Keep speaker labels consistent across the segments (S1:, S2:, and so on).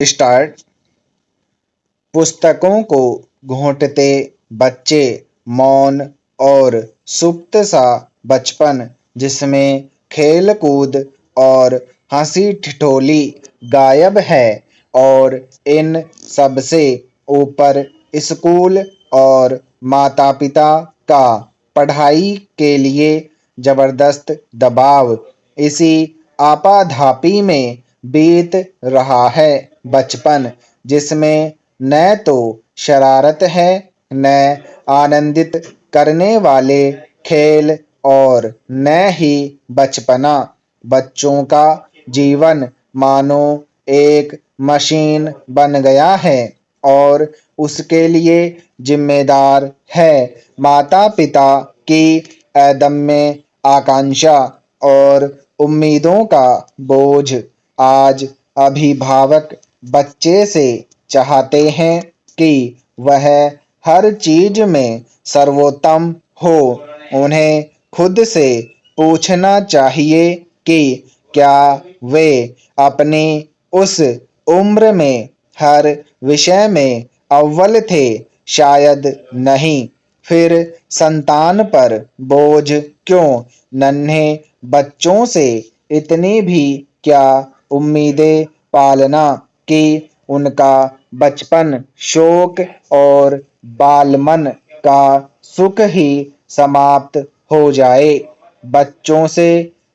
S1: Start. पुस्तकों को घोंटते बच्चे, मौन और सुप्त सा बचपन जिसमें खेल कूद और हंसी ठिठोली गायब है, और इन सबसे ऊपर स्कूल और माता पिता का पढ़ाई के लिए जबरदस्त दबाव। इसी आपाधापी में बीत रहा है बचपन, जिसमें न तो शरारत है, न आनंदित करने वाले खेल, और न ही बचपना। बच्चों का जीवन मानो एक मशीन बन गया है, और उसके लिए जिम्मेदार है माता पिता की अदम्य आकांक्षा और उम्मीदों का बोझ। आज अभिभावक बच्चे से चाहते हैं कि वह हर चीज में सर्वोत्तम हो। उन्हें खुद से पूछना चाहिए कि क्या वे अपनी उस उम्र में हर विषय में अव्वल थे। शायद नहीं। फिर संतान पर बोझ क्यों? नन्हे बच्चों से इतनी भी क्या उम्मीदें पालना कि उनका बचपन, शौक और बालमन का सुख ही समाप्त हो जाए। बच्चों से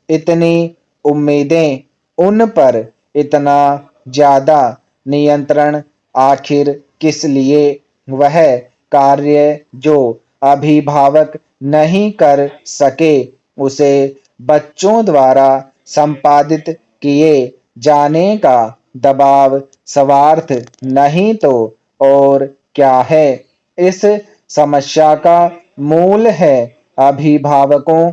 S1: इतनी उम्मीदें, उन पर इतना ज्यादा नियंत्रण आखिर किस लिए? वह कार्य जो अभिभावक नहीं कर सके, उसे बच्चों द्वारा संपादित किए जाने का दबाव स्वार्थ नहीं तो और क्या है? इस समस्या का मूल है अभिभावकों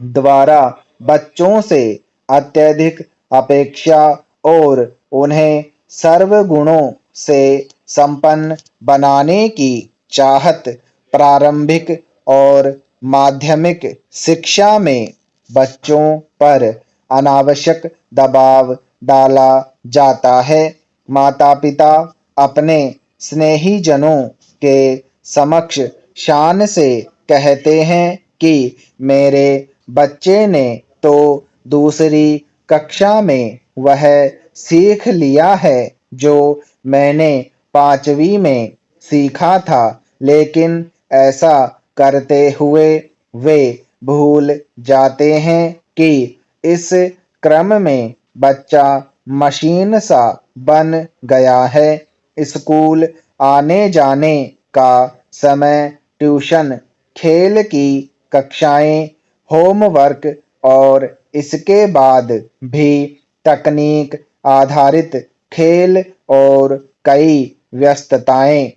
S1: द्वारा बच्चों से अत्यधिक अपेक्षा और उन्हें सर्वगुणों से संपन्न बनाने की चाहत। प्रारंभिक और माध्यमिक शिक्षा में बच्चों पर अनावश्यक दबाव डाला जाता है। माता पिता अपने स्नेहीजनों के समक्ष शान से कहते हैं कि मेरे बच्चे ने तो दूसरी कक्षा में वह सीख लिया है जो मैंने 5वीं में सीखा था। लेकिन ऐसा करते हुए वे भूल जाते हैं कि इस क्रम में बच्चा मशीन सा बन गया है। स्कूल आने जाने का समय, ट्यूशन, खेल की कक्षाएं, होमवर्क और इसके बाद भी तकनीक आधारित खेल और कई व्यस्तताएं।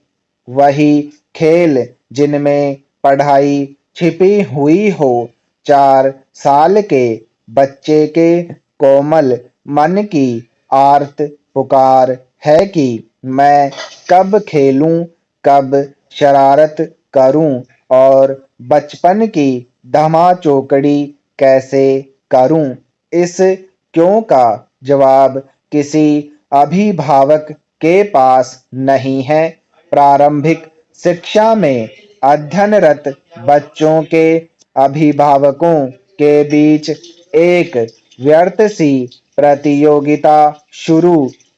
S1: वही खेल जिनमें पढ़ाई छिपी हुई हो। 4 साल के बच्चे के कोमल मन की आर्त पुकार है कि मैं कब खेलूं, कब शरारत करूं और बचपन की धमाचौकड़ी कैसे करूं। इस क्यों का जवाब किसी अभिभावक के पास नहीं है। प्रारंभिक शिक्षा में अध्ययनरत बच्चों के अभिभावकों के बीच एक व्यर्थ सी प्रतियोगिता शुरू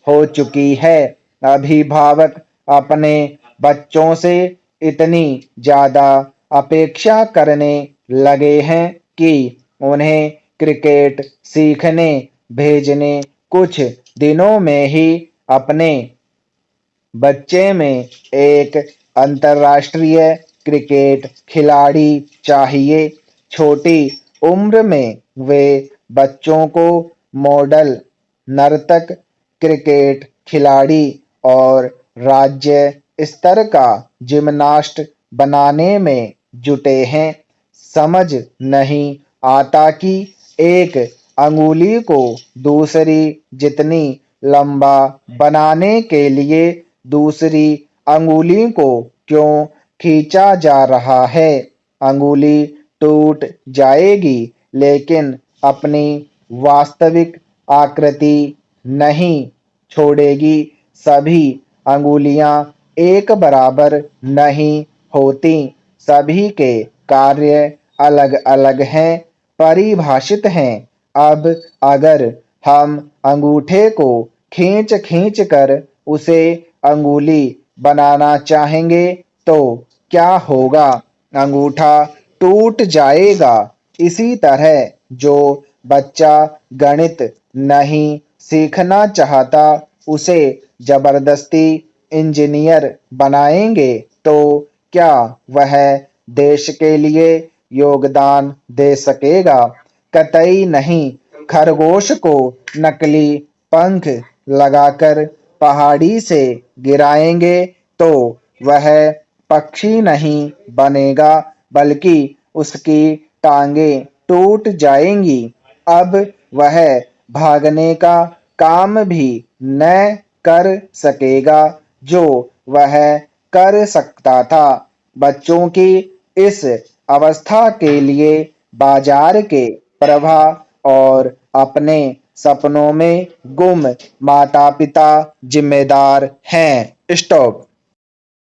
S1: हो चुकी है। अभिभावक अपने बच्चों से इतनी ज्यादा अपेक्षा करने लगे हैं कि उन्हें क्रिकेट सीखने भेजने कुछ दिनों में ही अपने बच्चे में एक अंतर्राष्ट्रीय क्रिकेट खिलाड़ी चाहिए। छोटी उम्र में वे बच्चों को मॉडल नर्तक, क्रिकेट खिलाड़ी और राज्य स्तर का जिम्नास्ट बनाने में जुटे हैं। समझ नहीं आता कि एक अंगुली को दूसरी जितनी लंबा बनाने के लिए दूसरी अंगुली को क्यों खींचा जा रहा है। अंगुली टूट जाएगी लेकिन अपनी वास्तविक आकृति नहीं छोड़ेगी। सभी अंगुलियां एक बराबर नहीं होती, सभी के कार्य अलग अलग हैं, परिभाषित हैं। अब अगर हम अंगूठे को खींच खींच कर उसे अंगुली बनाना चाहेंगे तो क्या होगा? अंगूठा टूट जाएगा। इसी तरह जो बच्चा गणित नहीं सीखना चाहता उसे जबरदस्ती इंजीनियर बनाएंगे तो क्या वह देश के लिए योगदान दे सकेगा? कतई नहीं। खरगोश को नकली पंख लगाकर पहाड़ी से गिराएंगे तो वह पक्षी नहीं बनेगा, बल्कि उसकी टांगें टूट जाएंगी। अब वह भागने का काम भी न कर सकेगा जो वह कर सकता था। बच्चों की इस अवस्था के लिए बाजार के प्रवाह और अपने सपनों में गुम माता पिता जिम्मेदार हैं। स्टॉप।